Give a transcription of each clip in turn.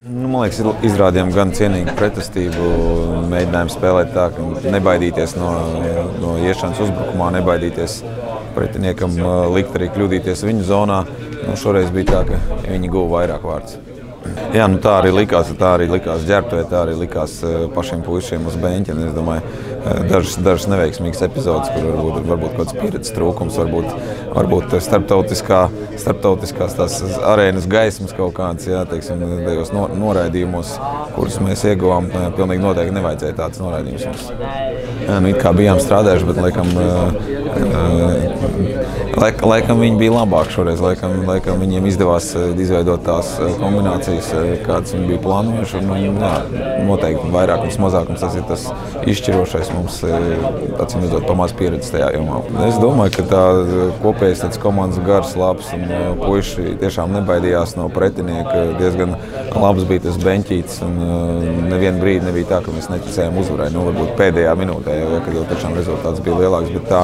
Man liekas, izrādījām gan cienīgu pretestību, mēģinājām spēlēt tā, ka nebaidīties no iešanas uzbrukumā, nebaidīties pretiniekam likt arī kļūdīties viņu zonā. Šoreiz bija tā, ka viņi guva vairāk vārdus. Jā, tā arī likās ģērbtuvē, tā arī likās pašiem puišiem uz beņķa. Es domāju, dažas neveiksmīgas epizodes, kur varbūt kaut kāds pieredzes trūkums, varbūt starptautiskās tās arēnas gaismas kaut kāds, jā, teiksim, tajos noraidījumos, kurus mēs ieguvām, pilnīgi noteikti nevajadzēja tāds noraidījums mums. Jā, it kā bijām strādājuši, bet laikam viņi bija labāk šoreiz, laikam viņiem izdevās izveidot tās kombinācijas, kādas viņi bija plānojuši. Jā, noteikti vairākums, mazākums tas ir tas izšķirošais mums, acīm redzot, pamaz pieredzes tajā jomā. Es domāju, ka tā kopējais tāds komandas gars labs un puiši tiešām nebaidījās no pretinieka. Diezgan labs bija tas beņķītis un nevienu brīdi nebija tā, ka mēs neticējām uzvarai. Varbūt pēdējā minūtē, kad jau tiešām rezultāts bija lielāks, bet tā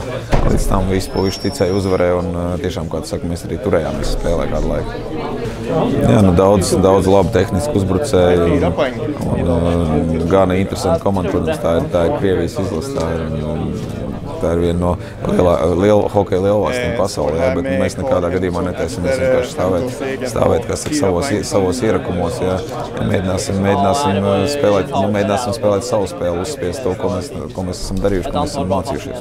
līdz tam visi puiši ticēja uzvarai un tiešām, kā tu saki, mēs arī turējāmies spēlē kādu laiku. Jā, daudz labu tehnisku uzbrucēju un gana interesanta komanda, protams, tā ir Krievijas izlase, tā ir viena no hokeja lielvalstīm pasaulē, jā, bet mēs nekādā gadījumā netaisamies vienkārši stāvēt savos ierakumos, jā. Mēģināsim spēlēt savu spēli, uzspiest to, ko mēs esam darījuši, ko mēs esam mācījušies.